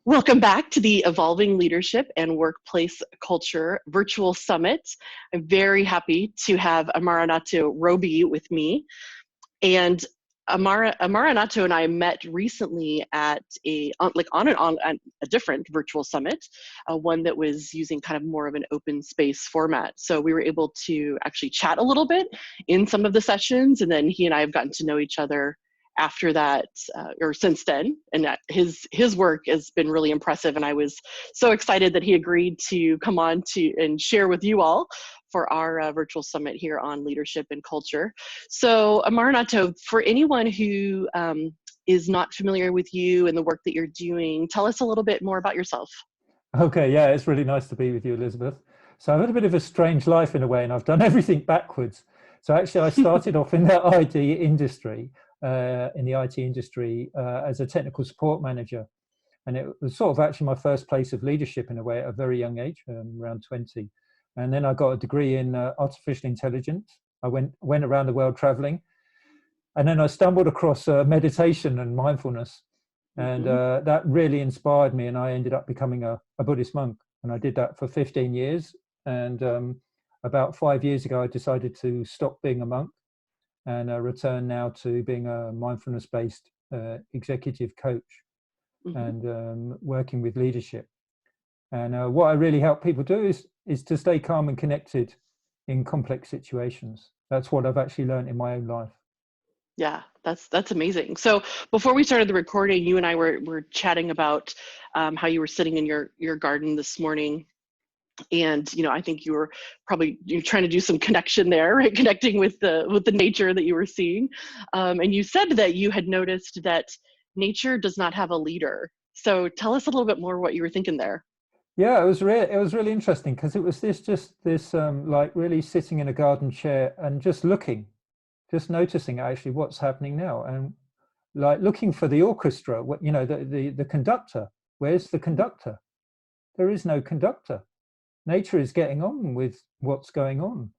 Welcome back to the Evolving Leadership and Workplace Culture Virtual Summit. I'm very happy to have Amaranatho Robey with me. And Amaranatho and I met recently at on a different virtual summit, one that was using kind of more of an open space format. So we were able to actually chat a little bit in some of the sessions, and then he and I have gotten to know each other after that, or since then, and his work has been really impressive, and I was so excited that he agreed to come on and share with you all for our virtual summit here on leadership and culture. So Amaranatho, for anyone who is not familiar with you and the work that you're doing, tell us a little bit more about yourself. Okay, yeah, it's really nice to be with you, Elizabeth. So I've had a bit of a strange life in a way, and I've done everything backwards. So actually, I started off in the IT industry as a technical support manager. And it was sort of actually my first place of leadership in a way at a very young age, around 20. And then I got a degree in artificial intelligence. I went around the world traveling. And then I stumbled across meditation and mindfulness. And that really inspired me. And I ended up becoming a Buddhist monk. And I did that for 15 years. And about 5 years ago, I decided to stop being a monk and return now to being a mindfulness-based executive coach and working with leadership. And what I really help people do is to stay calm and connected in complex situations. That's what I've actually learned in my own life. Yeah, that's amazing. So before we started the recording, you and I were chatting about how you were sitting in your garden this morning. And I think you were probably trying to do some connection there, right? Connecting with the nature that you were seeing. And you said that you had noticed that nature does not have a leader. So tell us a little bit more what you were thinking there. Yeah, it was really interesting because it was this like really sitting in a garden chair and just noticing actually what's happening now, and like looking for the orchestra, the conductor. Where's the conductor? There is no conductor. Nature is getting on with what's going on.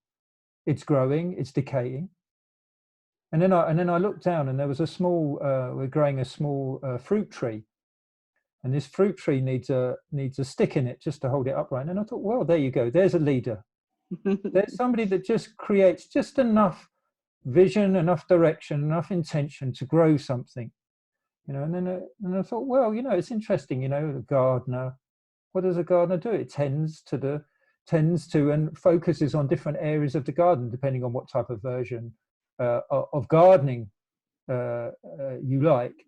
It's growing, it's decaying. And then I looked down, and there was we're growing a small fruit tree. And this fruit tree needs a stick in it just to hold it upright. And I thought, well, there you go. There's a leader. There's somebody that just creates just enough vision, enough direction, enough intention to grow something. And then I thought, well, it's interesting. The gardener. What does a gardener do? It tends to and focuses on different areas of the garden, depending on what type of version of gardening you like.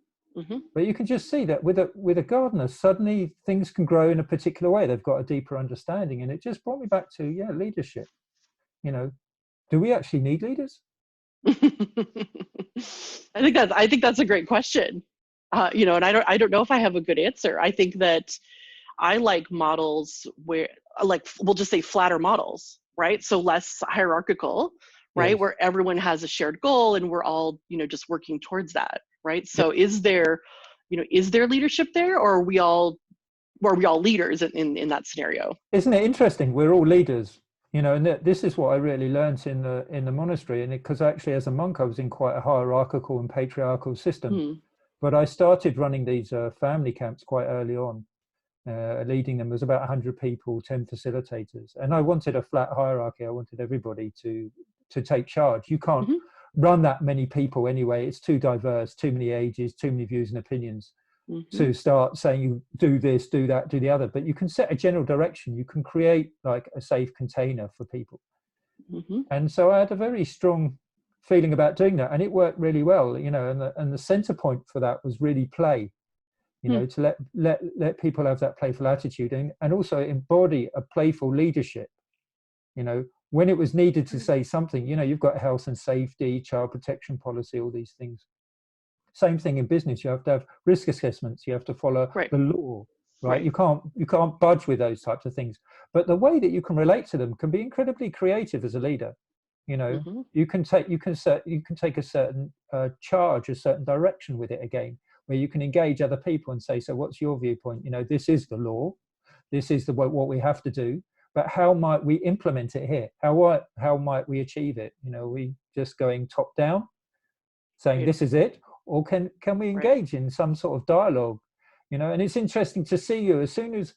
But you can just see that with a gardener, suddenly things can grow in a particular way. They've got a deeper understanding, and it just brought me back to leadership. Do we actually need leaders? I think that's a great question. And I don't know if I have a good answer. I think that I like models where, like, we'll just say flatter models, right? So less hierarchical, right? Yes. Where everyone has a shared goal and we're all, just working towards that, right? So is there leadership there, or are we all leaders in that scenario? Isn't it interesting? We're all leaders, and this is what I really learned in the monastery. And because actually as a monk, I was in quite a hierarchical and patriarchal system. But I started running these family camps quite early on. Leading them. There was about 100 people, 10 facilitators, and I wanted a flat hierarchy. I wanted everybody to take charge. You can't run that many people anyway. It's too diverse, too many ages, too many views and opinions to start saying you do this, do that, do the other. But you can set a general direction. You can create like a safe container for people. And so I had a very strong feeling about doing that, and it worked really well. And the center point for that was really play. To let people have that playful attitude and also embody a playful leadership. When it was needed to say something, you've got health and safety, child protection policy, all these things. Same thing in business. You have to have risk assessments. You have to follow the law, right? You can't budge with those types of things. But the way that you can relate to them can be incredibly creative as a leader. You can take a certain charge, a certain direction with it again, where you can engage other people and say, so what's your viewpoint? This is the law. This is what we have to do. But how might we implement it here? How might we achieve it? We just going top down, saying this is it? Or can we engage in some sort of dialogue? you know. And it's interesting to see you, as soon as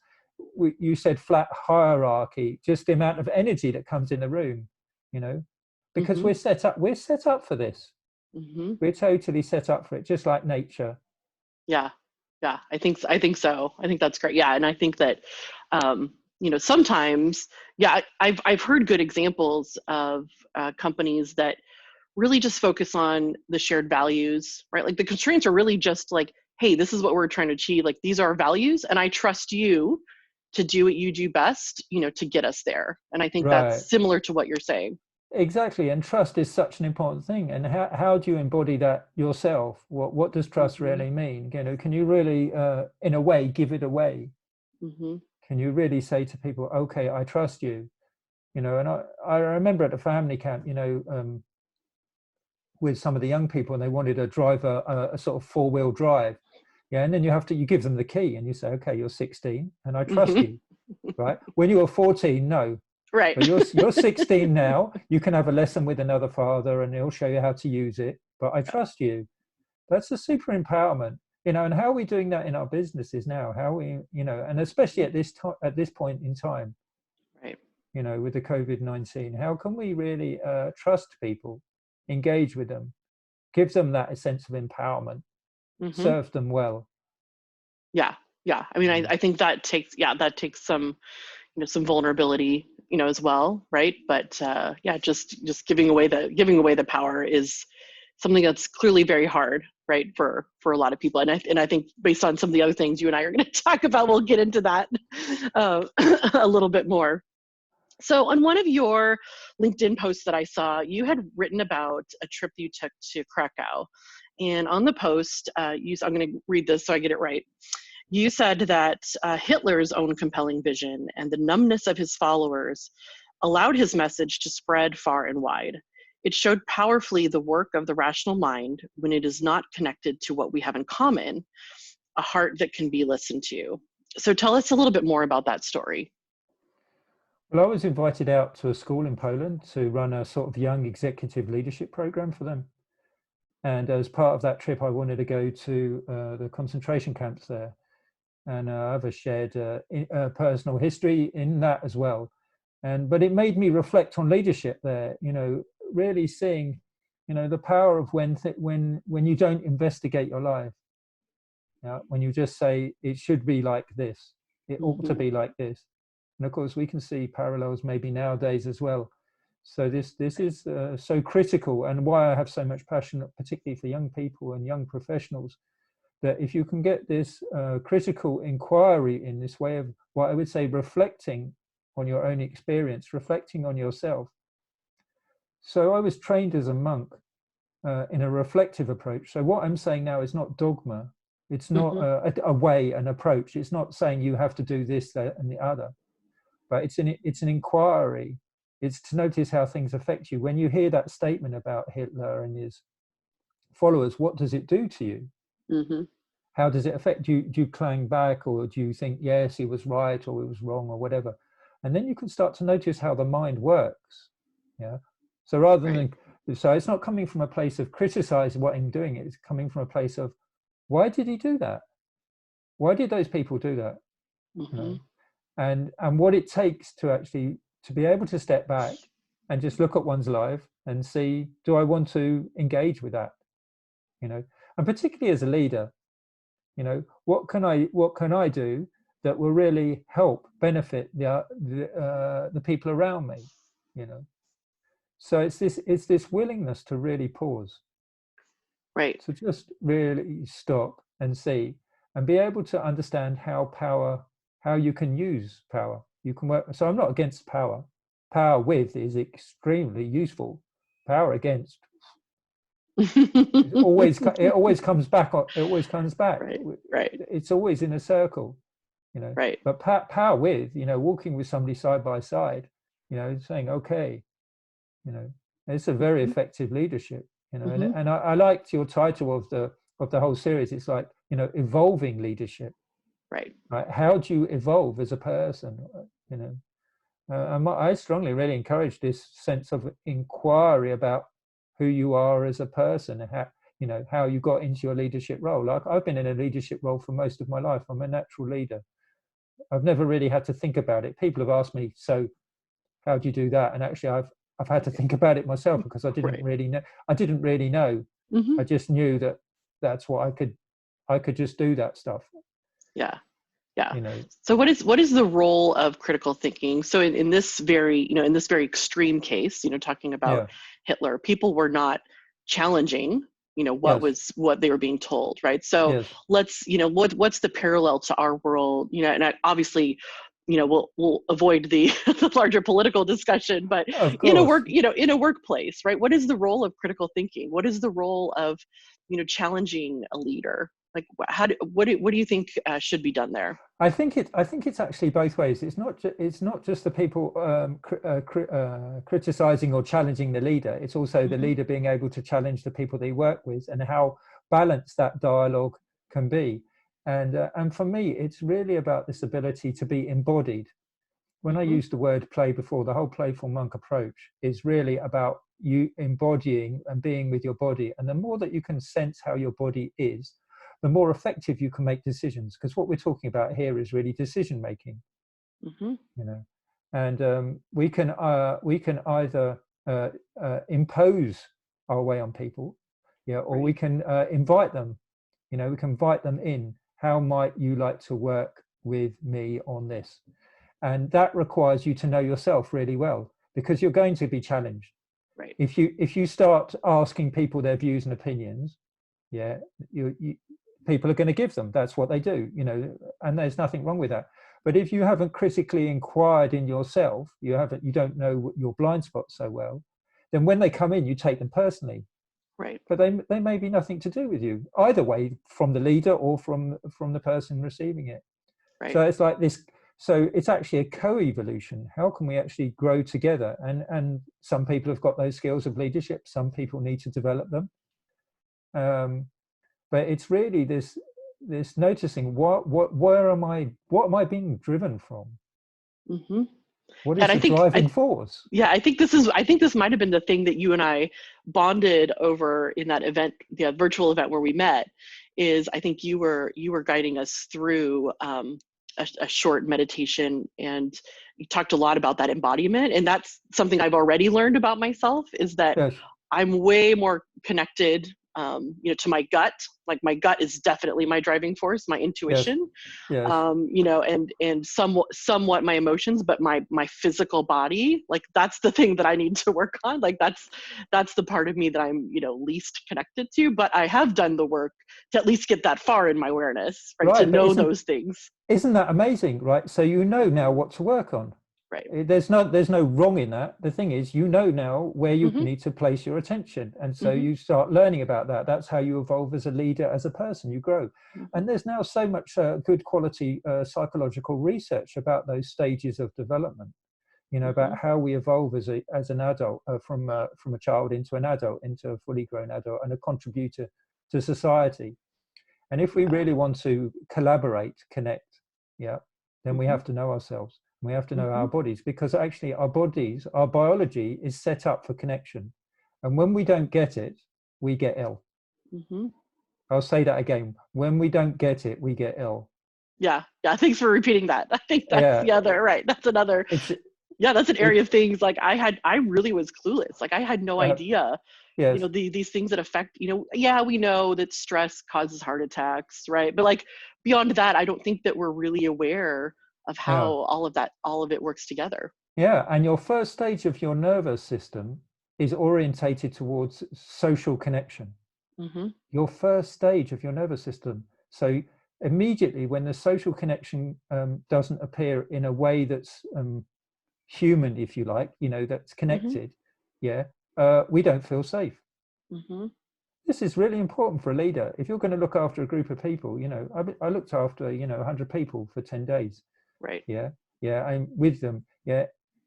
you said flat hierarchy, just the amount of energy that comes in the room, you know, because we're set up for this. We're totally set up for it, just like nature. Yeah. Yeah, I think so. I think that's great. Yeah, and I think that you know, sometimes, yeah, I've heard good examples of companies that really just focus on the shared values, right? Like the constraints are really just like, hey, this is what we're trying to achieve. Like these are our values, and I trust you to do what you do best, you know, to get us there. And I think Right. that's similar to what you're saying. Exactly. And trust is such an important thing. And how do you embody that yourself? What does trust really mean? You know, can you really, in a way, give it away? Can you really say to people, okay, I trust you? You know, and I remember at the family camp, you know, with some of the young people, and they wanted to drive a sort of 4-wheel drive. Yeah. And then you give them the key and you say, okay, you're 16 and I trust you, right? When you were 14, no. Right. But you're 16 now. You can have a lesson with another father and he'll show you how to use it. But I trust you. That's a super empowerment, you know. And how are we doing that in our businesses now? How we, you know, and especially at this point in time, Right. you know, with the COVID-19, how can we really trust people, engage with them, give them that sense of empowerment, serve them well? Yeah. Yeah. I mean, I think that takes some, you know, some vulnerability, you know, as well, right? But yeah, just giving away the power is something that's clearly very hard, right, for a lot of people. And I think based on some of the other things you and I are going to talk about, we'll get into that a little bit more. So on one of your LinkedIn posts that I saw, you had written about a trip you took to Krakow. And on the post, I'm going to read this so I get it right. You said that Hitler's own compelling vision and the numbness of his followers allowed his message to spread far and wide. It showed powerfully the work of the rational mind when it is not connected to what we have in common, a heart that can be listened to. So tell us a little bit more about that story. Well, I was invited out to a school in Poland to run a sort of young executive leadership program for them. And as part of that trip, I wanted to go to the concentration camps there. And I have a shared personal history in that as well. But it made me reflect on leadership there, you know, really seeing, you know, the power of when you don't investigate your life, you know, when you just say it should be like this, it ought to be like this. And of course, we can see parallels maybe nowadays as well. So this is so critical, and why I have so much passion, particularly for young people and young professionals, that if you can get this critical inquiry in this way of what I would say reflecting on your own experience, reflecting on yourself. So I was trained as a monk in a reflective approach. So what I'm saying now is not dogma. It's not a way, an approach. It's not saying you have to do this, that, and the other. But it's an inquiry. It's to notice how things affect you. When you hear that statement about Hitler and his followers, what does it do to you? How does it affect you? Do you clang back, or do you think, yes, he was right, or he was wrong, or whatever? And then you can start to notice how the mind works. Yeah. So rather than, so it's not coming from a place of criticizing what I'm doing. It's coming from a place of, why did he do that? Why did those people do that? You know? And what it takes to actually to be able to step back and just look at one's life and see, do I want to engage with that? You know, and particularly as a leader, you know, what can I do that will really help benefit the people around me? You know, so it's this willingness to really pause, Right. to just really stop and see, and be able to understand how you can use power. You can work. So I'm not against power. Power with is extremely useful. Power against, it always comes back. It always comes back. Right. It's always in a circle, you know. Right. But power with, you know, walking with somebody side by side, you know, saying, okay, you know, it's a very effective leadership, you know. And I liked your title of the whole series. It's like, you know, evolving leadership. Right. Right. How do you evolve as a person? You know, I strongly really encourage this sense of inquiry about who you are as a person, and how, you know, how you got into your leadership role. Like I've been in a leadership role for most of my life. I'm a natural leader. I've never really had to think about it. People have asked me, so how do you do that? And actually I've had to think about it myself, because I didn't really know. I didn't really know. I just knew that that's what I could just do that stuff. Yeah. Yeah. You know. So what is the role of critical thinking? So in this very, in this very extreme case, talking about Hitler, people were not challenging, what they were being told, right? So let's, what's the parallel to our world, and obviously, we'll avoid the, the larger political discussion, but in a workplace, right? What is the role of critical thinking? What is the role of, challenging a leader? Like, what do you think should be done there? I think it's actually both ways. It's not just the people criticizing or challenging the leader. It's also the leader being able to challenge the people they work with, and how balanced that dialogue can be. And for me, it's really about this ability to be embodied. When I use the word play before, the whole playful monk approach is really about you embodying and being with your body. And the more that you can sense how your body is, the more effective you can make decisions, because what we're talking about here is really decision making. And we can either impose our way on people, or we can invite them. We can invite them in. How might you like to work with me on this? And that requires you to know yourself really well, because you're going to be challenged. Right. If you start asking people their views and opinions, people are going to give them. That's what they do, and there's nothing wrong with that. But if you haven't critically inquired in yourself, you don't know your blind spots so well, then when they come in, you take them personally. Right. But they may be nothing to do with you, either way, from the leader or from the person receiving it. Right. So it's like this. So it's actually a co-evolution. How can we actually grow together? And some people have got those skills of leadership. Some people need to develop them. But it's really this noticing what am I being driven from? What is the driving force? Yeah, I think this might have been the thing that you and I bonded over in that event, the virtual event where we met. Is I think you were guiding us through a short meditation, and you talked a lot about that embodiment, and that's something I've already learned about myself, is that I'm way more connected to my gut. Like my gut is definitely my driving force, my intuition, and somewhat my emotions, but my physical body, like that's the thing that I need to work on. Like that's the part of me that I'm, least connected to, but I have done the work to at least get that far in my awareness, right? To know those things. Isn't that amazing, right? So you know now what to work on. Right. There's no wrong in that. The thing is, now where you need to place your attention. And so you start learning about that. That's how you evolve as a leader, as a person, you grow. And there's now so much good quality psychological research about those stages of development, about how we evolve as an adult, from a child into an adult, into a fully grown adult, and a contributor to society. And if we really want to collaborate, connect, then we have to know ourselves. We have to know our bodies, because actually our bodies, our biology is set up for connection. And when we don't get it, we get ill. I'll say that again. When we don't get it, we get ill. Yeah. Thanks for repeating that. I think that's the other, right. That's another, that's an area of things. Like I really was clueless. Like I had no idea, these things that affect, we know that stress causes heart attacks, right? But like beyond that, I don't think that we're really aware of how all of it works together. Yeah, and your first stage of your nervous system is orientated towards social connection. Your first stage of your nervous system. So immediately when the social connection doesn't appear in a way that's human, if you like, that's connected, we don't feel safe. This is really important for a leader. If you're going to look after a group of people, I looked after 100 people for 10 days. Right. I'm with them.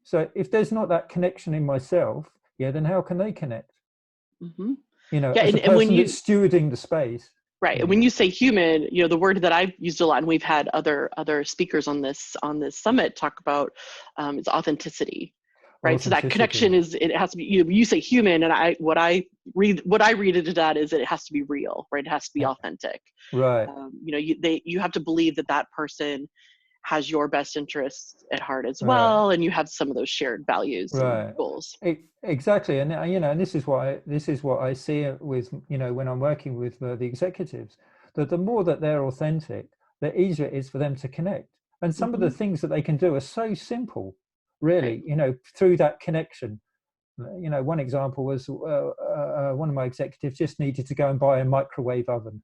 So if there's not that connection in myself, then how can they connect? As a person that's stewarding the space. Right. And when you say human, the word that I've used a lot, and we've had other speakers on this summit talk about, is authenticity. Right. So that connection it has to be, you say human, and what I what I read into that is that it has to be real, right? It has to be authentic. Right. You have to believe that that person has your best interests at heart as Right. well, and you have some of those shared values and Right. goals. Exactly. And and this is what I see with, when I'm working with the executives, that the more that they're authentic, the easier it is for them to connect. And some of the things that they can do are so simple, really, Right. through that connection. One example was one of my executives just needed to go and buy a microwave oven.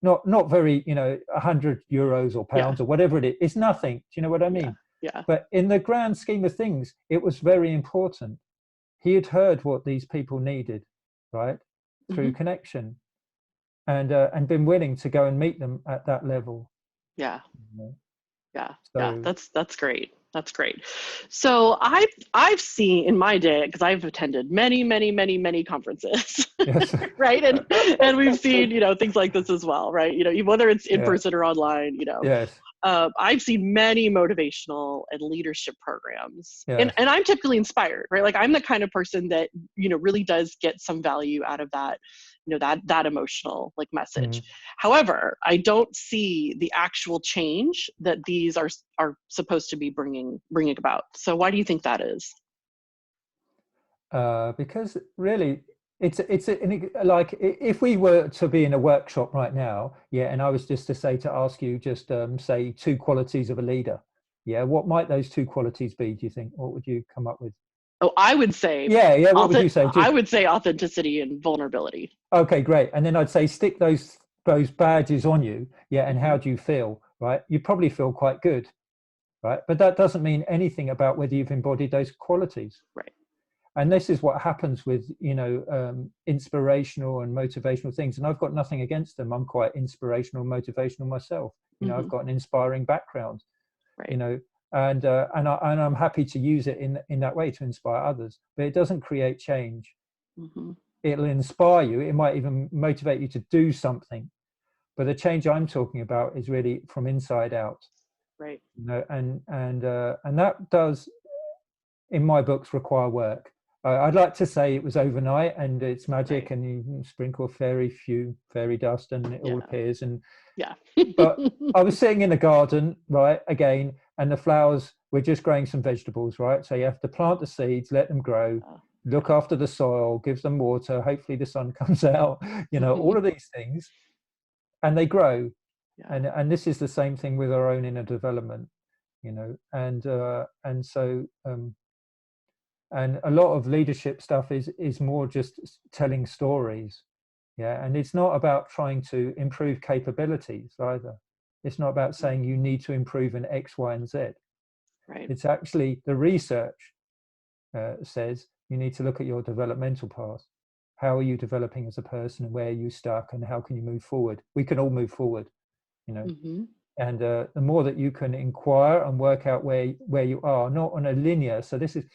Not very, €100 or Yeah. pounds or whatever it is. It's nothing. Do you know what I Yeah. mean? Yeah. But in the grand scheme of things, it was very important. He had heard what these people needed, right, through Hmm. connection, and been willing to go and meet them at that level. Yeah. You know? Yeah. Yeah. So That's great. That's great. So I've seen in my day, because I've attended many conferences, yes, right? And we've seen, things like this as well, right? Whether it's in yeah, person or online, yes, I've seen many motivational and leadership programs, and yes. I'm typically inspired, right? Like I'm the kind of person that really does get some value out of that, that emotional like message. Mm. However, I don't see the actual change that these are supposed to be bringing about. So why do you think that is? Because really, like if we were to be in a workshop right now, yeah, and I was just to ask you just say two qualities of a leader, yeah, what might those two qualities be? Do you think? What would you come up with? Oh, I would say, Yeah. What would you say? I would say authenticity and vulnerability. Okay, great. And then I'd say stick those badges on you, yeah. And how Hmm. do you feel? Right? You probably feel quite good, right? But that doesn't mean anything about whether you've embodied those qualities. Right. And this is what happens with inspirational and motivational things. And I've got nothing against them. I'm quite inspirational, motivational myself. I've Hmm. got an inspiring background. You Right. know, and I'm happy to use it in that way to inspire others. But it doesn't create change. Hmm. It'll inspire you. It might even motivate you to do something. But the change I'm talking about is really from inside out. Right. And that does, in my books, require work. I'd like to say it was overnight and it's Right. magic and you sprinkle fairy dust and it all Yeah. appears. And Yeah. but I was sitting in the garden, right, again, and the flowers, we're just growing some vegetables, right? So you have to plant the seeds, let them grow, look Yeah. after the soil, give them water, hopefully the sun comes out, all of these things, and they grow. Yeah. And this is the same thing with our own inner development, and so and a lot of leadership stuff is more just telling stories, yeah, and it's not about trying to improve capabilities either. It's not about saying you need to improve in X, Y, and Z. Right. It's actually the research says you need to look at your developmental path. How are you developing as a person, and where are you stuck, and how can you move forward? We can all move forward, you know. Hmm. And the more that you can inquire and work out where you are, not on a linear. So this is,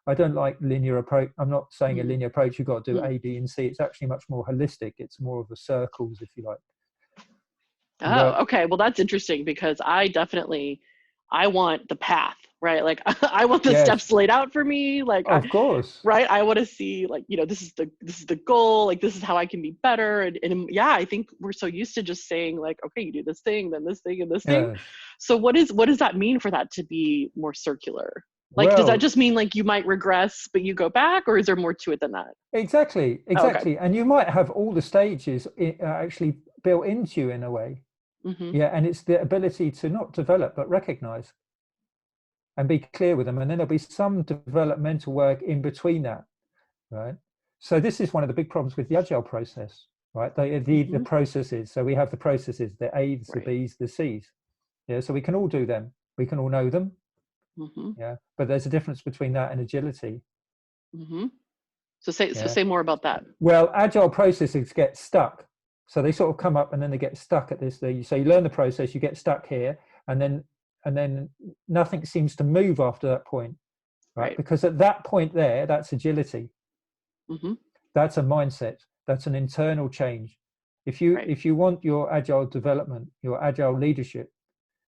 I don't like linear approach. I'm not saying a Hmm. linear approach. You've got to do Hmm. A, B, and C. It's actually much more holistic. It's more of a circles, if you like. Oh, Well, okay. Well, that's interesting because I want the path, right? Like I want the yes, steps laid out for me. of course. Right. I want to see like, this is the goal. Like, this is how I can be better. And yeah, I think we're so used to just saying like, okay, you do this thing, then this thing and this thing. Yes. So what does that mean for that to be more circular? Like, does that Well, just mean like you might regress, but you go back, or is there more to it than that? exactly, Oh, okay. exactly. And you might have all the stages actually built into you in a way. Mm-hmm. Yeah. And it's the ability to not develop, but recognize and be clear with them. And then there'll be some developmental work in between that, right? So this is one of the big problems with the agile process, right? The Mm-hmm. processes. So we have the processes, the A's, the Right. B's, the C's. Yeah. So we can all do them. We can all know them. Mm-hmm. Yeah. But there's a difference between that and agility. Mm-hmm. So Yeah. say more about that. Well, agile processes get stuck. So they sort of come up and then they get stuck at this. So you learn the process, you get stuck here, and then nothing seems to move after that point, right? Right. Because at that point there, that's agility. Mm-hmm. That's a mindset. That's an internal change. Right. If you want your agile development, your agile leadership,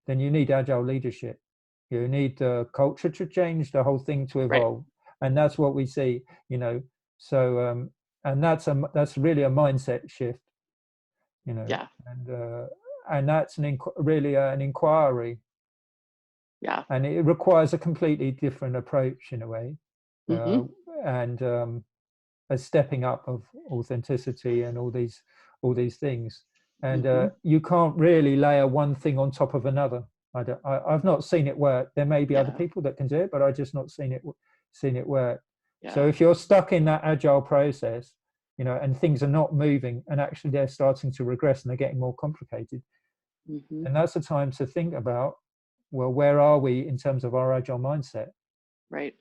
then you need agile leadership. You need the culture to change, the whole thing to Right. evolve, and that's what we see. So and that's really a mindset shift, you know. Yeah. And that's really an inquiry. Yeah. And it requires a completely different approach in a way, Mm-hmm. and a stepping up of authenticity and all these things. And Mm-hmm. you can't really layer one thing on top of another. I've not seen it work. There may be other Yeah. people that can do it, but I've just not seen it work. So Yeah. if you're stuck in that agile process, you know, and things are not moving, and actually they're starting to regress and they're getting more complicated, Mm-hmm. and that's the time to think about, well, where are we in terms of our agile mindset? Right.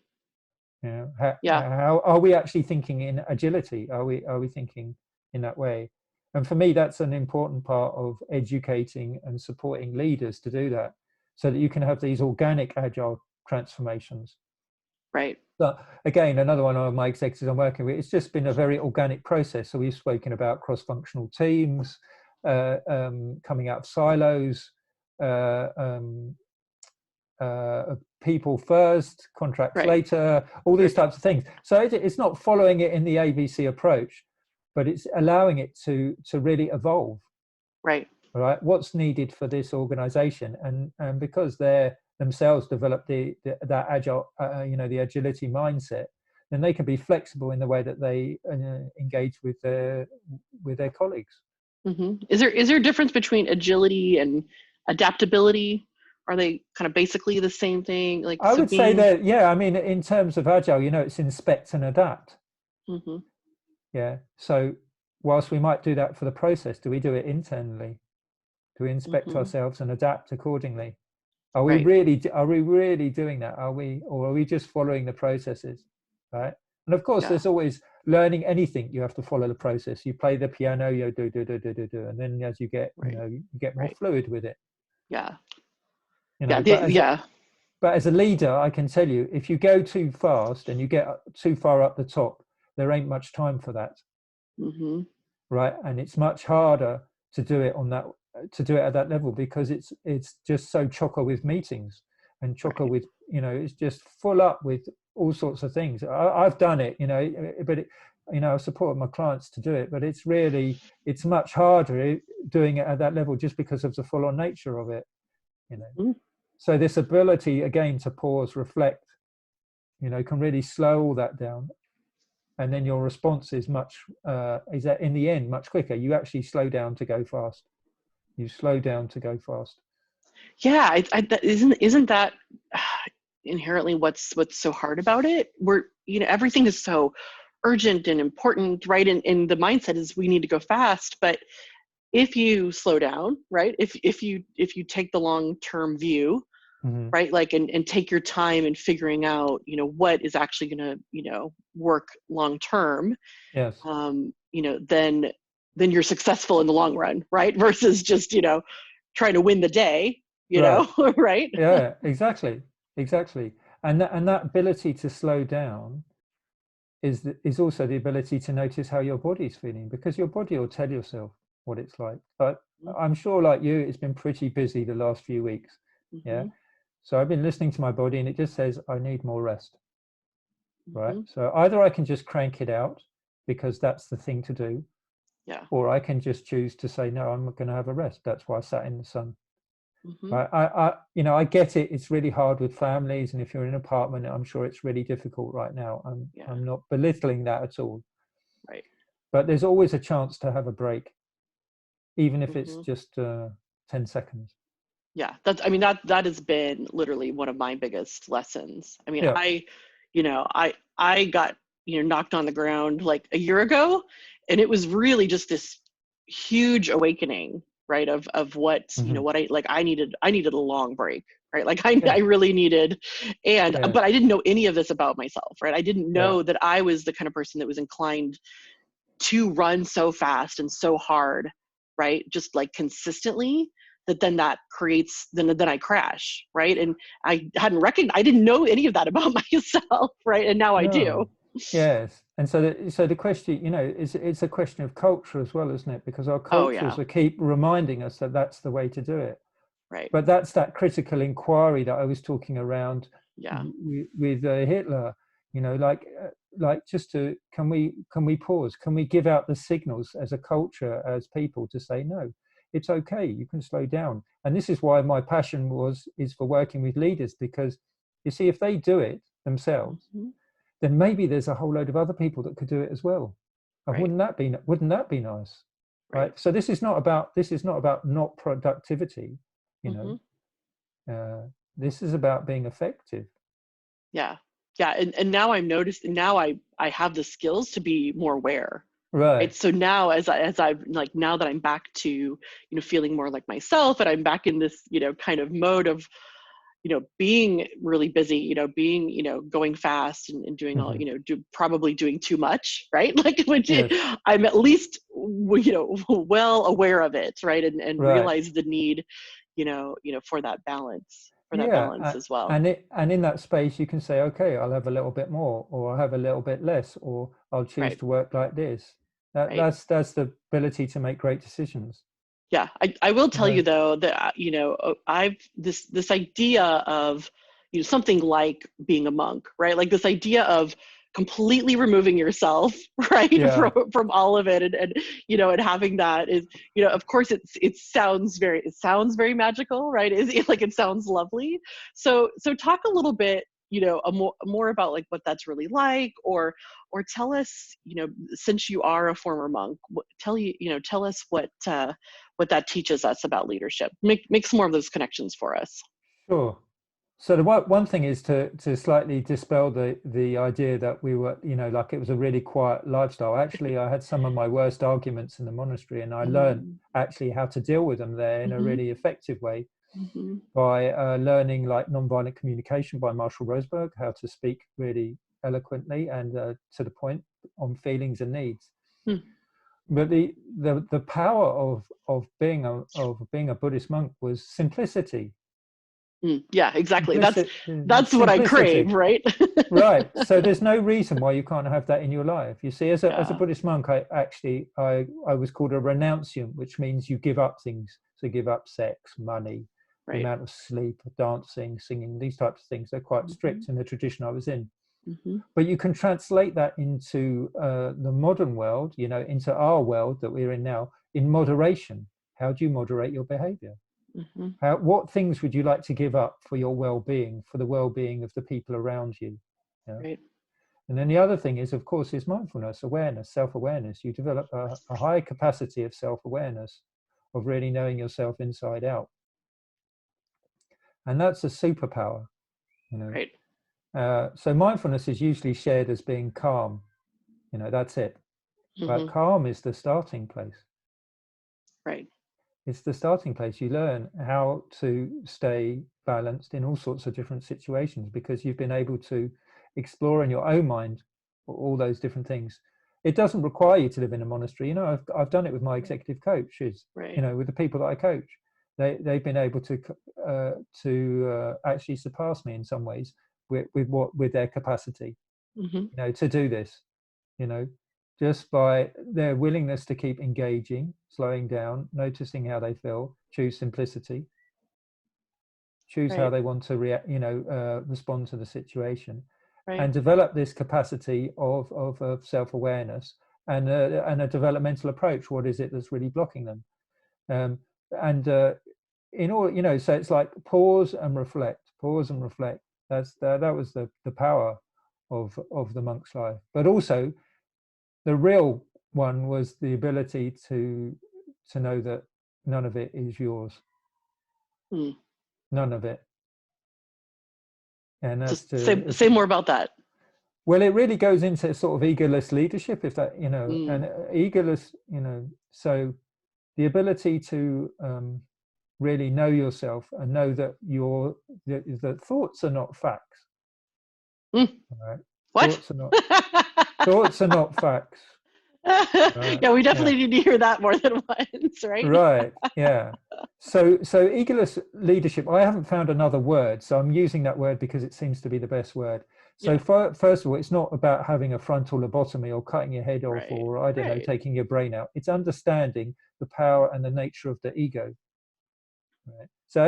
You know, Yeah. how are we actually thinking in agility? Are we thinking in that way? And for me, that's an important part of educating and supporting leaders to do that, so that you can have these organic agile transformations. Right. But again, another one of my executives I'm working with, it's just been a very organic process. So we've spoken about cross-functional teams, coming out of silos, uh, um, people first, contracts Right. later, all these Right. types of things. So it's not following it in the ABC approach, but it's allowing it to really evolve. Right. All right, what's needed for this organization, and because they're themselves developed that agile, the agility mindset, then they can be flexible in the way that they engage with their colleagues. Mm-hmm. Is there a difference between agility and adaptability? Are they kind of basically the same thing? Like, I so would say being. that, yeah, I mean, in terms of agile, it's inspect and adapt. Mm-hmm. Yeah. So whilst we might do that for the process, do we do it internally? Do we inspect Mm-hmm. ourselves and adapt accordingly? Are we Right. really doing that? Or are we just following the processes? Right. And of course, Yeah. there's always learning anything. You have to follow the process. You play the piano, you do, and then as you get, Right. you get more Right. fluid with it. Yeah. You Yeah. know, but as Yeah. but as a leader, I can tell you, if you go too fast and you get too far up the top, there ain't much time for that. Mm-hmm. Right, and it's much harder to do it at that level, because it's just so chocker with meetings, and chocker Right. with, it's just full up with all sorts of things. I've done it, but I've supported my clients to do it, but it's much harder doing it at that level, just because of the full-on nature of it. Mm-hmm. So this ability again to pause, reflect, can really slow all that down, and then your response is in the end much quicker. You actually slow down to go fast. Yeah. Isn't that inherently what's so hard about it? Everything is so urgent and important, right? And the mindset is we need to go fast, but if you slow down, right? If you take the long-term view, Mm-hmm. right? Like, and take your time in figuring out, what is actually going to, work long-term, Yes. then you're successful in the long run, right? Versus just, trying to win the day, Right. right? Yeah, exactly. And that ability to slow down is also the ability to notice how your body's feeling, because your body will tell yourself what it's like. But I'm sure, like you, it's been pretty busy the last few weeks. Yeah. Mm-hmm. So I've been listening to my body, and it just says I need more rest. Right. Mm-hmm. So either I can just crank it out, because that's the thing to do, Yeah. or I can just choose to say, no, I'm going to have a rest. That's why I sat in the sun. Mm-hmm. Right. I get it. It's really hard with families, and if you're in an apartment, I'm sure it's really difficult right now. Yeah. I'm not belittling that at all. Right. But there's always a chance to have a break, even if it's Mm-hmm. just 10 seconds. Yeah. That has been literally one of my biggest lessons. Yeah. I got, knocked on the ground like a year ago, and it was really just this huge awakening, right? Of what, Mm-hmm. what I needed a long break, right? Like I Yeah. really needed, Yeah. but I didn't know any of this about myself, right? I didn't Yeah. know that I was the kind of person that was inclined to run so fast and so hard, right? Just like consistently, that creates, then I crash, right? And I didn't know any of that about myself, right? And now I do. No. Yes. And so the question, it's a question of culture as well, isn't it? Because our Oh cultures yeah. will keep reminding us that that's the way to do it. Right. But that's that critical inquiry that I was talking around Yeah. with Hitler. like, just to, can we pause? Can we give out the signals as a culture, as people, to say, no, it's okay, you can slow down. And this is why my passion is for working with leaders, because you see, if they do it themselves, then maybe there's a whole load of other people that could do it as well. And Right. wouldn't that be nice? Right. So this is not about not productivity, you know. This is about being effective. Yeah. Yeah. And now I'm noticing, now I have the skills to be more aware. Right. So now as I've like, now that I'm back to, feeling more like myself, and I'm back in this, kind of mode of, being really busy, being, going fast and doing all, probably doing too much, right? Like, Yes. I'm at least, well aware of it, right? And Right. realize the need, for that balance, Yeah. as well. And in that space, you can say, okay, I'll have a little bit more, or I'll have a little bit less, or I'll choose Right. to work like this. Right. That's the ability to make great decisions. Yeah, I will tell you Yeah. though that I've this idea of something like being a monk, right? Like this idea of completely removing yourself, right, Yeah. from all of it, and having that is, of course it sounds very magical, right? Like, it sounds lovely. So talk a little bit, more about like what that's really like, or tell us, since you are a former monk, tell us what that teaches us about leadership. Make some more of those connections for us. Sure. So the one thing is to slightly dispel the idea that we were, like, it was a really quiet lifestyle. Actually, I had some of my worst arguments in the monastery, and I learned actually how to deal with them there in a really effective way by learning like nonviolent communication by Marshall Roseberg, how to speak really eloquently and to the point on feelings and needs. But the power of being a Buddhist monk was simplicity. Yeah, exactly. That's what I Simplicity. crave, right? Right. So there's no reason why you can't have that in your life. You see, as a Yeah. Buddhist monk, I was called a renunciant, which means you give up things. So you give up sex, money, the Right. amount of sleep, dancing, singing, these types of things. They're quite strict in the tradition I was in. But you can translate that into the modern world, into our world that we're in now, in moderation. How do you moderate your behavior? What things would you like to give up for your well-being, for the well-being of the people around you? Right. And then the other thing is, of course, is mindfulness, awareness, self-awareness. You develop a high capacity of self-awareness, of really knowing yourself inside out. And that's a superpower, Right. So mindfulness is usually shared as being calm. That's it. But calm is the starting place. Right. It's the starting place. You learn how to stay balanced in all sorts of different situations because you've been able to explore in your own mind all those different things. It doesn't require you to live in a monastery. I've done it with my executive coaches. Right. With the people that I coach, they've been able to actually surpass me in some ways with their capacity, to do this. Just by their willingness to keep engaging, slowing down, noticing how they feel, choose simplicity, choose how they want to react, respond to the situation, and develop this capacity of self-awareness and a developmental approach. What is it that's really blocking them? In all, so it's like pause and reflect. That was the power of the monk's life. But also, the real one was the ability to know that none of it is yours. None of it. And that's Just say more about that. Well, it really goes into sort of egoless leadership, if that, and egoless, so the ability to really know yourself and know that that thoughts are not facts. Right? What? Thoughts are not facts. Yeah, we definitely need to hear that more than once, right? Right. Yeah. So egoless leadership, I haven't found another word, so I'm using that word because it seems to be the best word. So first of all, it's not about having a frontal lobotomy or cutting your head off or, I don't know, taking your brain out. It's understanding the power and the nature of the ego. Right. So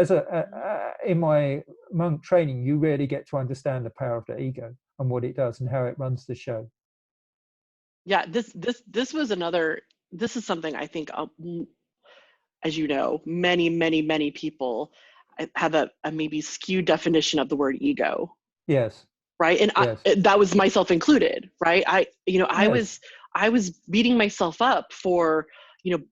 in my monk training, you really get to understand the power of the ego. and what it does and how it runs the show. Yeah, this was another, this is something I think, as you know, many people have a maybe skewed definition of the word ego. Yes. Right. And yes. That was myself included. Right. Yes. I was beating myself up for,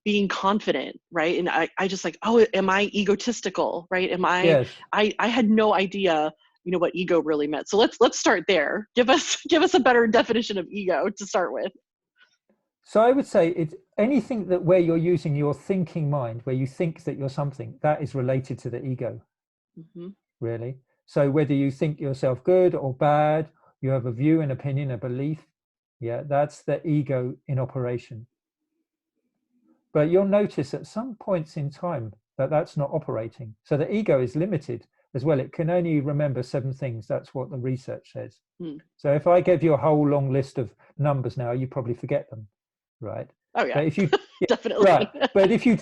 being confident. Right. And I just like, oh, am I egotistical? Right. Yes. I had no idea, what ego really meant. So let's start there. Give us a better definition of ego to start with. So I would say it's anything that where you're using your thinking mind, where you think that you're something, that is related to the ego. Mm-hmm. Really. So whether you think yourself good or bad, you have a view, an opinion, a belief, yeah, that's the ego in operation. But you'll notice at some points in time that that's not operating. So the ego is limited as well. It can only remember 7 things. That's what the research says. So if I gave you a whole long list of numbers now, you probably forget them, right? Oh yeah, but if you definitely right. But if you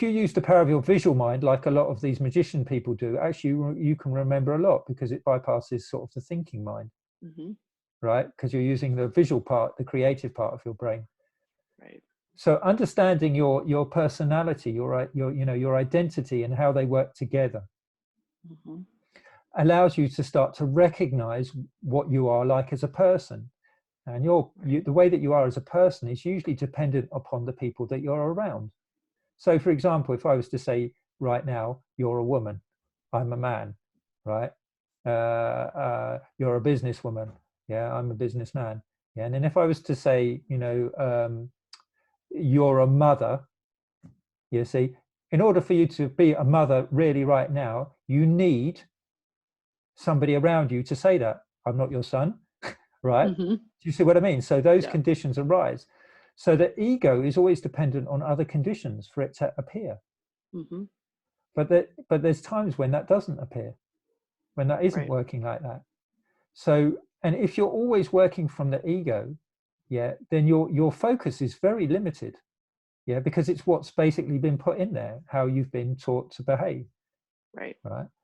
use the power of your visual mind, like a lot of these magician people do, actually you can remember a lot because it bypasses sort of the thinking mind, right? Because you're using the visual part, the creative part of your brain. Right. So understanding your personality, your identity and how they work together allows you to start to recognize what you are like as a person. And the way that you are as a person is usually dependent upon the people that you're around. So for example, if I was to say right now, you're a woman, I'm a man, right? You're a businesswoman, yeah, I'm a businessman. Yeah. And then if I was to say, you're a mother, you see, in order for you to be a mother really right now, you need somebody around you to say that. I'm not your son, right? Do you see what I mean? So those conditions arise. So the ego is always dependent on other conditions for it to appear. But there's times when that doesn't appear, when that isn't working like that. So, and if you're always working from the ego, yeah, then your focus is very limited. Yeah, because it's what's basically been put in there, how you've been taught to behave. Right.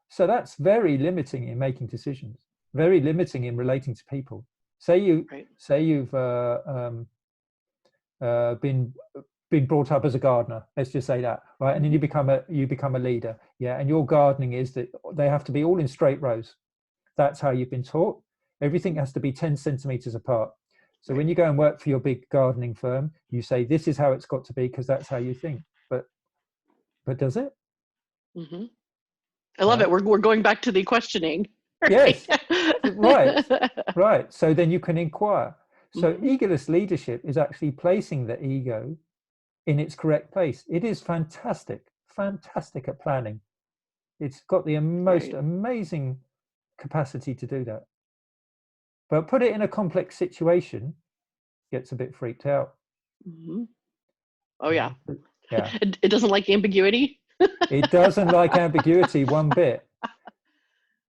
So that's very limiting in making decisions, very limiting in relating to people. Say you've been brought up as a gardener. Let's just say that, right? And then you become a leader, yeah. And your gardening is that they have to be all in straight rows. That's how you've been taught. Everything has to be 10 centimeters apart. So when you go and work for your big gardening firm, you say, this is how it's got to be because that's how you think. But does it? I love it. We're going back to the questioning. Yes, right. So then you can inquire. So egoless leadership is actually placing the ego in its correct place. It is fantastic at planning. It's got the most amazing capacity to do that. But put it in a complex situation, gets a bit freaked out. Oh yeah. It doesn't like ambiguity. It doesn't like ambiguity one bit,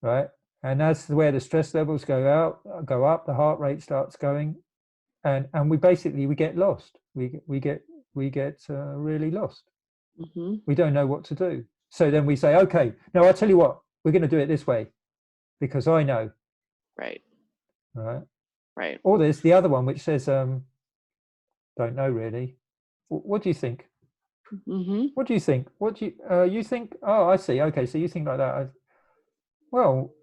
right? And that's where the stress levels go up, the heart rate starts going, and we get lost. We get really lost. We don't know what to do. So then we say, okay, no, I'll tell you what, we're going to do it this way because I know. Right. Or there's the other one which says, don't know really. What do you think? What do you think? What do you think? Oh, I see. Okay, so you think like that. Well,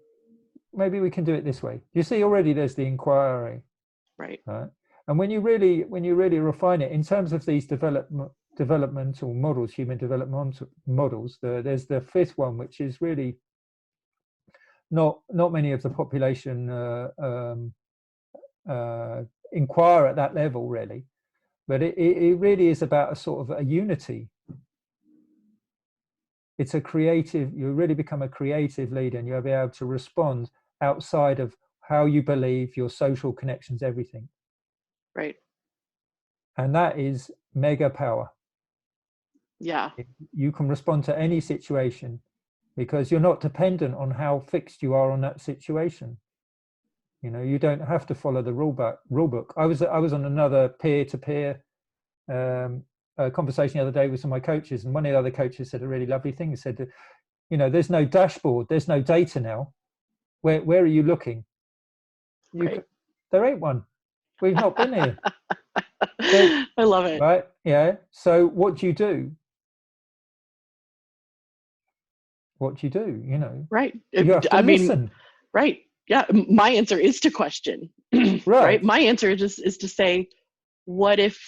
maybe we can do it this way. You see, already there's the inquiry. Right. And when you really refine it in terms of these developmental models, human developmental models, there's the 5th one, which is really not many of the population inquire at that level really, but it really is about a sort of a unity. It's a creative, you really become a creative leader and you'll be able to respond outside of how you believe, your social connections, everything. Right. And that is mega power. Yeah. You can respond to any situation because you're not dependent on how fixed you are on that situation. You know, you don't have to follow the rule book. I was on another peer-to-peer conversation the other day with some of my coaches, and one of the other coaches said a really lovely thing. He said, there's no dashboard, there's no data now. Where are you looking? Right. There ain't one. We've not been here. I love it. Right? Yeah. So what do you do? What do you do? You know, Right. you have to I mean, listen. right. Yeah. My answer is to question. Right. Right. My answer is to say, what if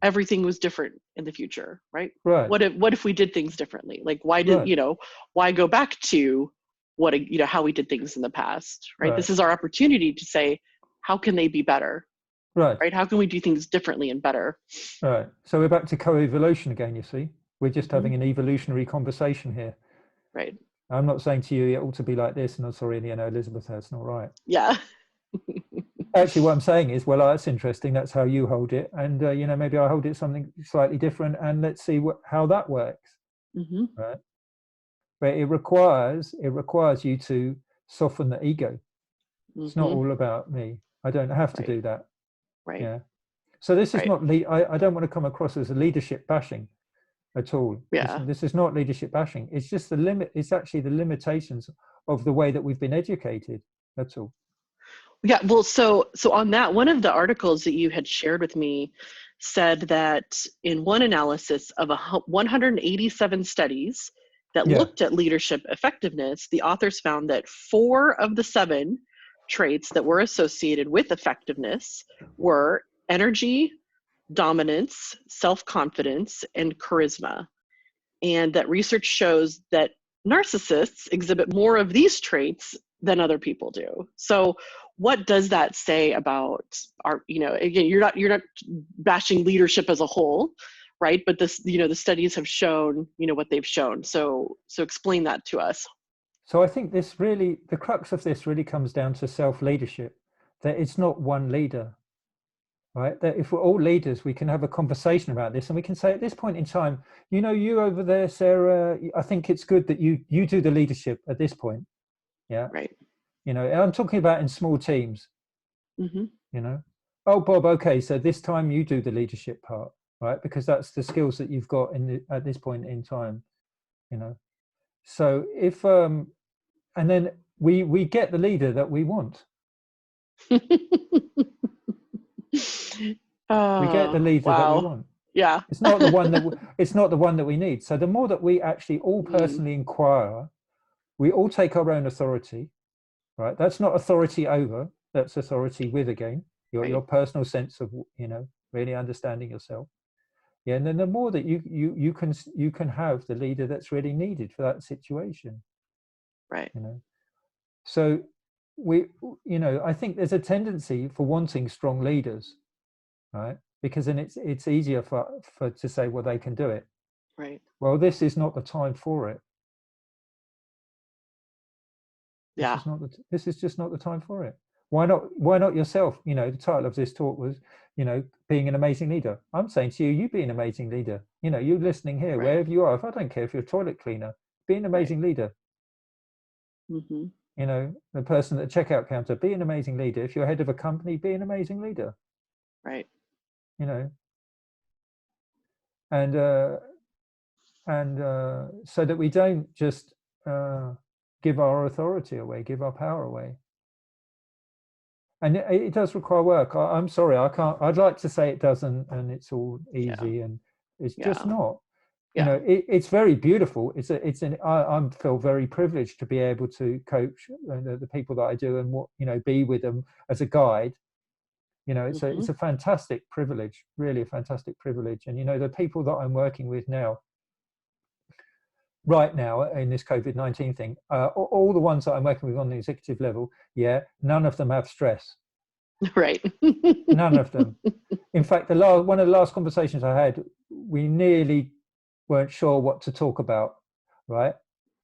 everything was different in the future? Right. Right. What if we did things differently? Like, why did, Right. you know, why go back to what, you know, how we did things in the past? Right. Right. This is our opportunity to say, how can they be better? Right. Right. How can we do things differently and better? Right. So we're back to co-evolution again, you see. We're just having an evolutionary conversation here. Right. I'm not saying to you it ought to be like this, and I'm sorry, you know, Elizabeth, that's not right. Yeah. Actually, what I'm saying is, well, that's interesting. That's how you hold it, and you know, maybe I hold it something slightly different, and let's see how that works. Right. But it requires you to soften the ego. It's not all about me. I don't have to do that. Right. Yeah. So this is Right. not. I don't want to come across as a leadership bashing at all. Yeah. This is not leadership bashing. It's just the limit. It's actually the limitations of the way that we've been educated. That's all. Yeah, well, so on that, one of the articles that you had shared with me said that in one analysis of 187 studies that Yeah. looked at leadership effectiveness, the authors found that 4 of the 7 traits that were associated with effectiveness were energy, dominance, self-confidence, and charisma. And that research shows that narcissists exhibit more of these traits than other people do. So what does that say about our, you know, again, you're not bashing leadership as a whole, right? But this, you know, the studies have shown, you know, what they've shown. So explain that to us. So I think this really, the crux of this really comes down to self-leadership, that it's not one leader, right? That if we're all leaders, we can have a conversation about this, and we can say at this point in time, you know, you over there, Sarah, I think it's good that you do the leadership at this point. Yeah. Right. You know, I'm talking about in small teams. Mm-hmm. You know, oh Bob, okay, so this time you do the leadership part, right? Because that's the skills that you've got at this point in time. You know, so if and then we get the leader that we want. We get the leader that we Wow. want. Yeah. It's not the one that we need. So the more that we actually all personally inquire, we all take our own authority, right? That's not authority over, that's authority with, again, your personal sense of, you know, really understanding yourself. Yeah, and then the more that you can have the leader that's really needed for that situation. Right. You know, so you know, I think there's a tendency for wanting strong leaders, right? Because then it's easier for to say, well, they can do it. Right. Well, this is not the time for it. Yeah. This is just not the time for it. Why not yourself? You know, the title of this talk was, you know, being an amazing leader. I'm saying to you, you be an amazing leader. You know, you listening here, wherever you are, if I don't care if you're a toilet cleaner, be an amazing leader. You know, the person at the checkout counter, be an amazing leader. If you're head of a company, be an amazing leader. Right. You know, and so that we don't just give our authority away, give our power away. And it does require work. I'm sorry, I can't. I'd like to say it doesn't, and it's all easy, and it's just not. You know, it's very beautiful. I feel very privileged to be able to coach the people that I do, and you know, be with them as a guide. You know, it's a fantastic privilege, really a fantastic privilege. And you know, the people that I'm working with now, right now in this COVID-19 thing, all the ones that I'm working with on the executive level, none of them have stress. Right. None of them. In fact, one of the last conversations I had, we nearly weren't sure what to talk about, right?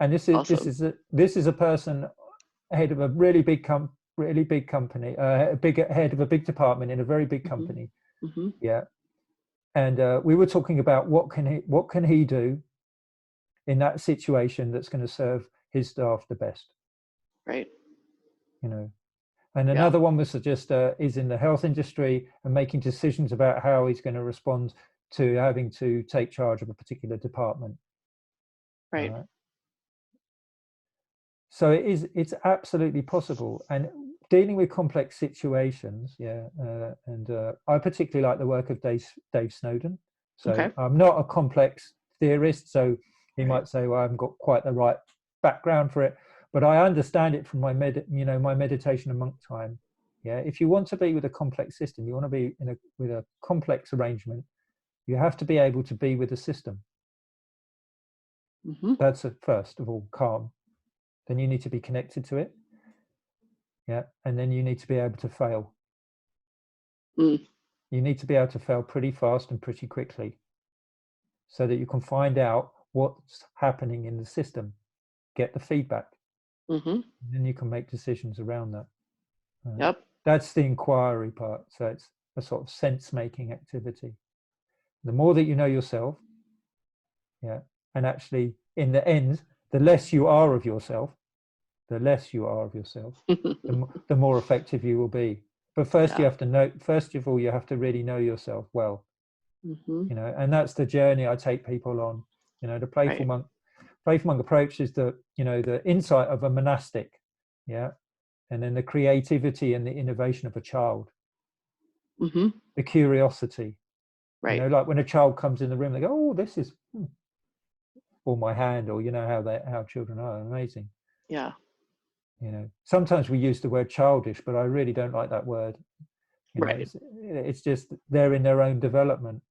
And this is a person head of a really big company, head of a big department in a very big company. Yeah. And we were talking about what can he do in that situation that's going to serve his staff the best. Right. You know. And another one was just is in the health industry and making decisions about how he's going to respond to having to take charge of a particular department. Right. So it's absolutely possible. And dealing with complex situations, and I particularly like the work of Dave Snowden. So Okay. I'm not a complex theorist, so he Right. might say, well, I haven't got quite the right background for it, but I understand it from my my meditation and monk time. Yeah, if you want to be with a complex system, you want to be with a complex arrangement, you have to be able to be with the system. That's first of all, calm. Then you need to be connected to it. Yeah, and then you need to be able to fail. You need to be able to fail pretty fast and pretty quickly, so that you can find out what's happening in the system, get the feedback, and then you can make decisions around that. Yep. That's the inquiry part. So it's a sort of sense-making activity. The more that you know yourself, and actually, in the end, the less you are of yourself, the more effective you will be. But first, you have to know. First of all, you have to really know yourself well. And that's the journey I take people on. The playful monk approach is the insight of a monastic, and then the creativity and the innovation of a child, the curiosity, like when a child comes in the room, they go, oh, this is or my hand, or how children are amazing. Sometimes we use the word childish, but I really don't like that word. It's just they're in their own development.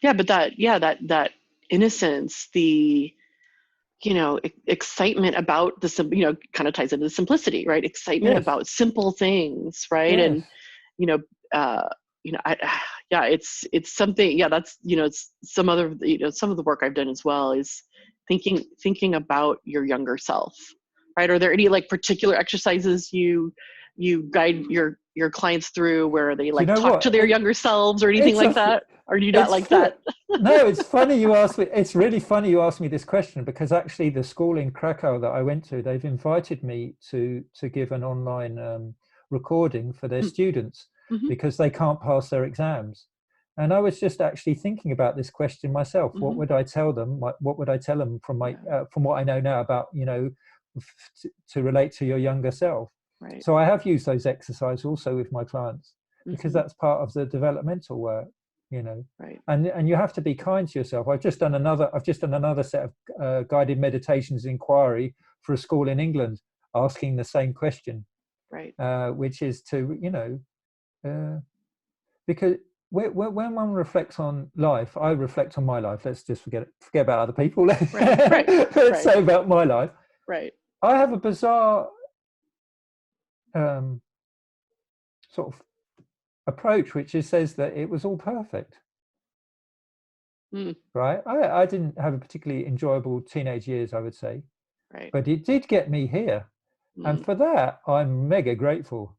But that innocence, the excitement about the kind of ties into the simplicity, right? Excitement about simple things, right? And it's something. That's it's some other some of the work I've done as well is thinking about your younger self, right? Are there any like particular exercises you guide your clients through where they like talk to their younger selves or anything like that? Or do you not like that? No, it's funny you asked me. It's really funny you asked me this question, because actually the school in Krakow that I went to, they've invited me to give an online recording for their students because they can't pass their exams. And I was just actually thinking about this question myself. What would I tell them? What would I tell them from what I know now about to relate to your younger self? Right. So I have used those exercises also with my clients, because that's part of the developmental work. Right. And you have to be kind to yourself. I've just done another set of guided meditations inquiry for a school in England, asking the same question, right? Which is to because when one reflects on life, I reflect on my life. Let's just forget about other people. Let's say about my life. Right. I have a bizarre sort of approach, which says that it was all perfect. Right? I didn't have a particularly enjoyable teenage years, I would say. Right. But it did get me here. And for that, I'm mega grateful.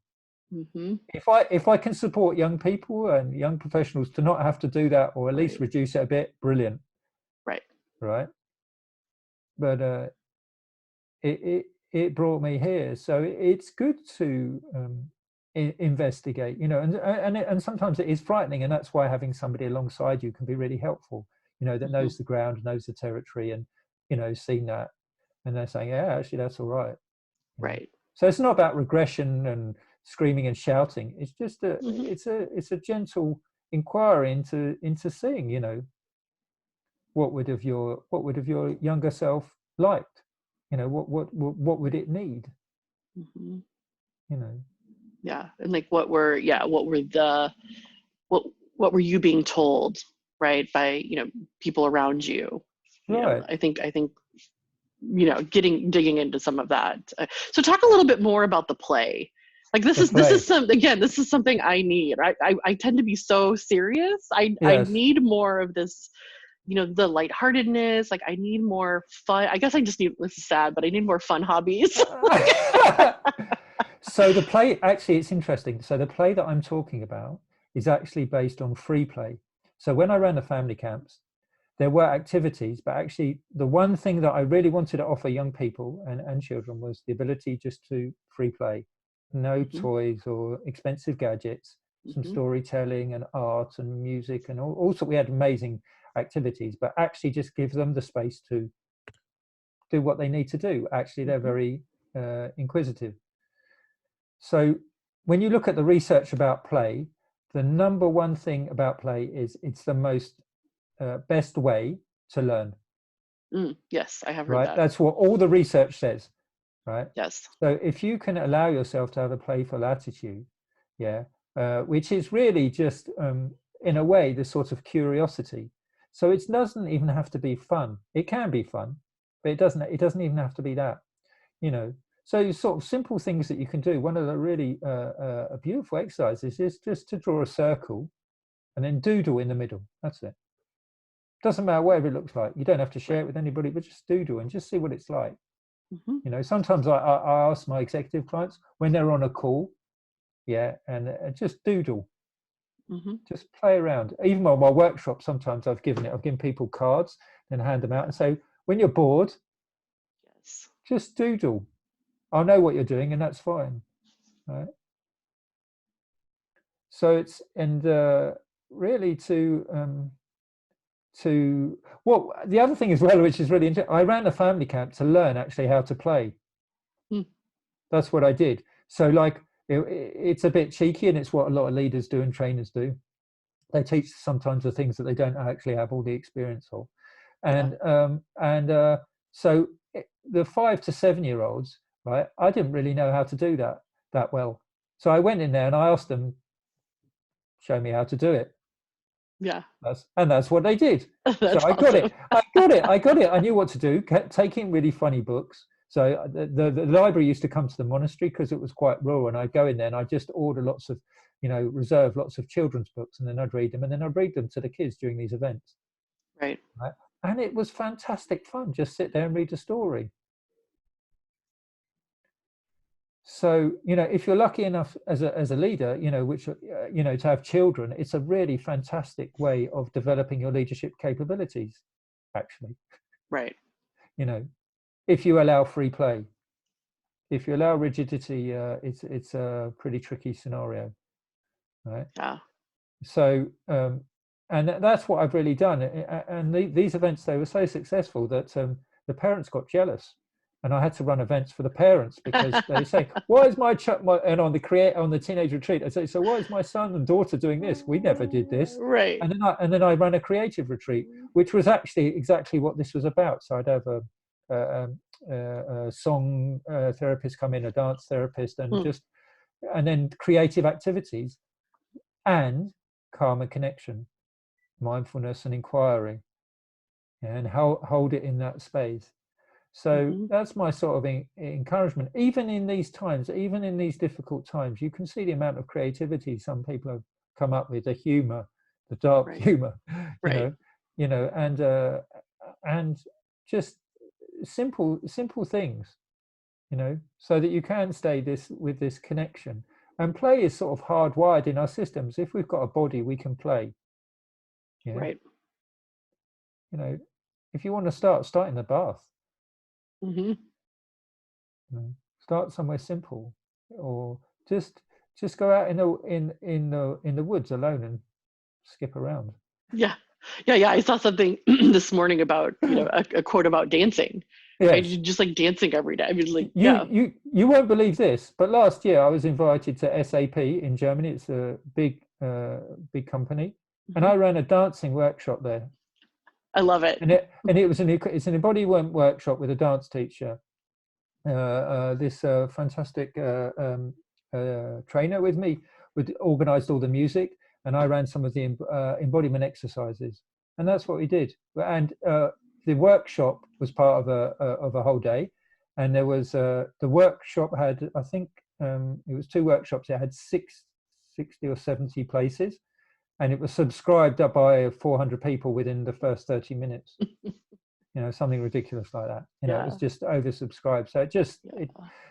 If I can support young people and young professionals to not have to do that, or at least reduce it a bit, brilliant. Right. But it brought me here. So it's good to investigate, and sometimes it is frightening, and that's why having somebody alongside you can be really helpful, that knows the ground, knows the territory, and seen that, and they're saying, yeah, actually that's all right. Right. So it's not about regression and screaming and shouting. It's just it's a gentle inquiry into seeing, what would have your younger self liked, what would it need, Yeah, and like what were you being told, right, by people around you? Right. I think digging into some of that. So talk a little bit more about the play. Like this is something I need. I tend to be so serious. I need more of this, the lightheartedness. Like I need more fun. I guess I just need, this is sad, but I need more fun hobbies. So the play, actually, it's interesting. So the play that I'm talking about is actually based on free play. So when I ran the family camps, there were activities, but actually the one thing that I really wanted to offer young people and children was the ability just to free play. No toys or expensive gadgets, some storytelling and art and music, and also we had amazing activities, but actually just give them the space to do what they need to do. Actually, they're very inquisitive. So when you look at the research about play, the number one thing about play is it's the most best way to learn. Yes, I have heard Right? that. That's what all the research says. Right? Yes. So if you can allow yourself to have a playful attitude, yeah, which is really just in a way the sort of curiosity. So it doesn't even have to be fun. It can be fun, but it doesn't even have to be that, you know. So sort of simple things that you can do. One of the really beautiful exercises is just to draw a circle and then doodle in the middle. That's it. Doesn't matter whatever it looks like. You don't have to share it with anybody, but just doodle and just see what it's like. You know, sometimes I ask my executive clients when they're on a call, yeah, and just doodle, just play around. Even on my workshop, sometimes I've given people cards and hand them out and say, when you're bored, yes, just doodle. I know what you're doing, and that's fine, right? So it's really to well, the other thing as well, which is really interesting, I ran a family camp to learn actually how to play. That's what I did. So like it's a bit cheeky, and it's what a lot of leaders do and trainers do. They teach sometimes the things that they don't actually have all the experience of, and so the 5 to 7 year olds, right? I didn't really know how to do that well. So I went in there and I asked them, show me how to do it. Yeah. That's what they did. That's So I got awesome. it. I knew what to do, taking really funny books. So the library used to come to the monastery because it was quite rural, and I'd go in there and I'd just order lots of, reserve lots of children's books, and then I'd read them, and then I'd read them to the kids during these events. Right. And it was fantastic fun. Just sit there and read a story. So, if you're lucky enough as a leader, to have children, it's a really fantastic way of developing your leadership capabilities, actually. Right. If you allow free play. If you allow rigidity, it's a pretty tricky scenario, right? Yeah. So, and that's what I've really done. And these events, they were so successful that the parents got jealous. And I had to run events for the parents because they say, "Why is my child?" And on the teenage retreat, I say, "So why is my son and daughter doing this? We never did this." Right. And then I ran a creative retreat, which was actually exactly what this was about. So I'd have a song therapist come in, a dance therapist, and then creative activities and calm and connection, mindfulness and inquiry, and hold it in that space. So that's my sort of encouragement. Even in these times, even in these difficult times, you can see the amount of creativity some people have come up with, the humor, the dark humor, and just simple things, so that you can stay with this connection. And play is sort of hardwired in our systems. If we've got a body, we can play. Yeah. Right. If you want to start in the bath. Start somewhere simple, or just go out in the woods alone and skip around. Yeah. I saw something this morning about a quote about dancing. Yes. Right? Just like dancing every day. I mean, like you won't believe this, but last year I was invited to SAP in Germany. It's a big company, and I ran a dancing workshop there. I love it. And it's an embodiment workshop with a dance teacher. This fantastic trainer with me organized all the music, and I ran some of the embodiment exercises, and that's what we did. And the workshop was part of a whole day, and there was the workshop had, I think it was 2 workshops. It had 60 or 70 places, and it was subscribed up by 400 people within the first 30 minutes. Something ridiculous like that. It was just oversubscribed. So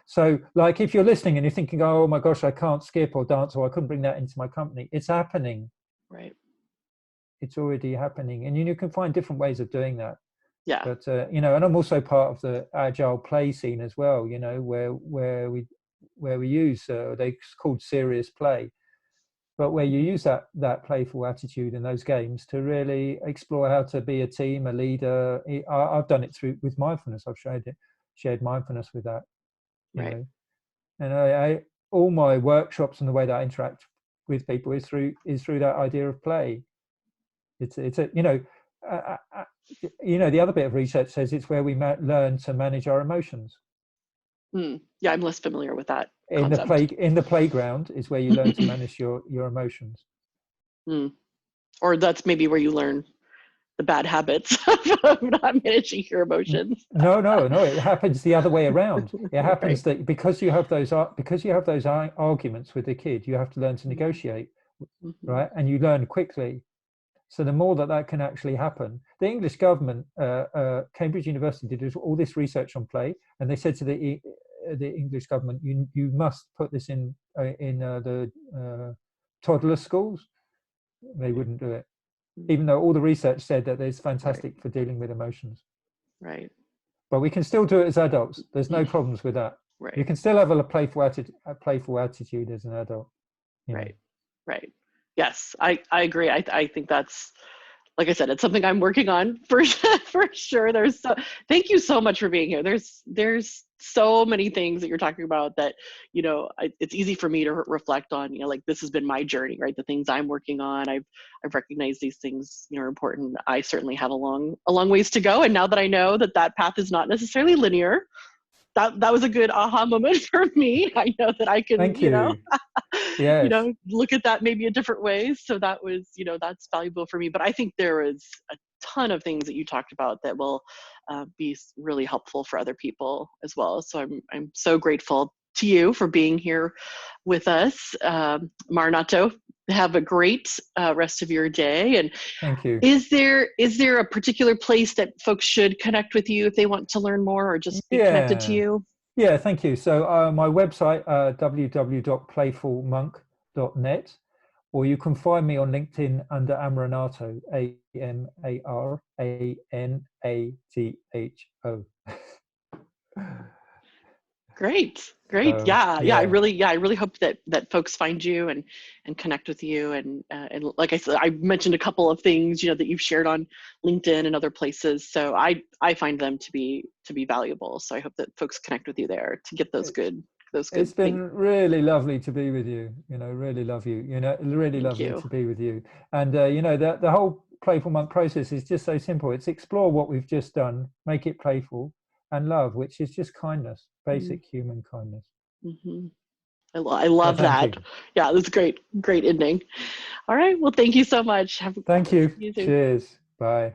so like if you're listening and you're thinking, oh my gosh, I can't skip or dance, or I couldn't bring that into my company, it's happening. Right. It's already happening, and you can find different ways of doing that. Yeah. But and I'm also part of the agile play scene as well. Where we use they called serious play. But where you use that playful attitude in those games to really explore how to be a team, a leader. I've done it with mindfulness. I've shared mindfulness with that. you Right. know. And I all my workshops and the way that I interact with people is through that idea of play. It's a uh, uh, the other bit of research says it's where we learn to manage our emotions. Yeah, I'm less familiar with that In concept. the playground is where you learn to manage your emotions. Or that's maybe where you learn the bad habits of not managing your emotions. No, it happens the other way around. It happens Right. that because you have those arguments with the kid, you have to learn to negotiate, right? And you learn quickly. So the more that can actually happen, the English government, Cambridge University did all this research on play, and they said to the English government, you must put this in the toddler schools. They wouldn't do it, even though all the research said that it's fantastic for dealing with emotions. Right. But we can still do it as adults. There's no problems with that. Right. You can still have a playful attitude as an adult. Right. Right. Yes, I agree. I think that's, like I said, it's something I'm working on for sure. Thank you so much for being here. There's so many things that you're talking about that, it's easy for me to reflect on, like this has been my journey, right? The things I'm working on, I've recognized these things, are important. I certainly have a long ways to go. And now that I know that path is not necessarily linear, that was a good aha moment for me. I know that I can, Thank you. Yes. Look at that maybe a different way. So that was, that's valuable for me. But I think there is a ton of things that you talked about that will be really helpful for other people as well. So I'm so grateful to you for being here with us. Amaranatho, have a great rest of your day. And thank you. is there a particular place that folks should connect with you if they want to learn more or just be connected to you? Yeah, thank you. So my website, www.playfulmonk.net, or you can find me on LinkedIn under Amaranatho, Amaranatho. Great. Yeah. I really hope that folks find you and connect with you. And like I said, I mentioned a couple of things, that you've shared on LinkedIn and other places. So I find them to be valuable. So I hope that folks connect with you there to get those good It's been things. really lovely to be with you. Really love you. Really Thank lovely you. to be with you. And the whole Playful Monk process is just so simple. It's explore what we've just done, make it playful, and love, which is just kindness, basic human kindness. Mm-hmm. I love Thank that. you. Yeah, that's great ending. All right. Well, thank you so much. Thank you. See you soon. Cheers. Bye.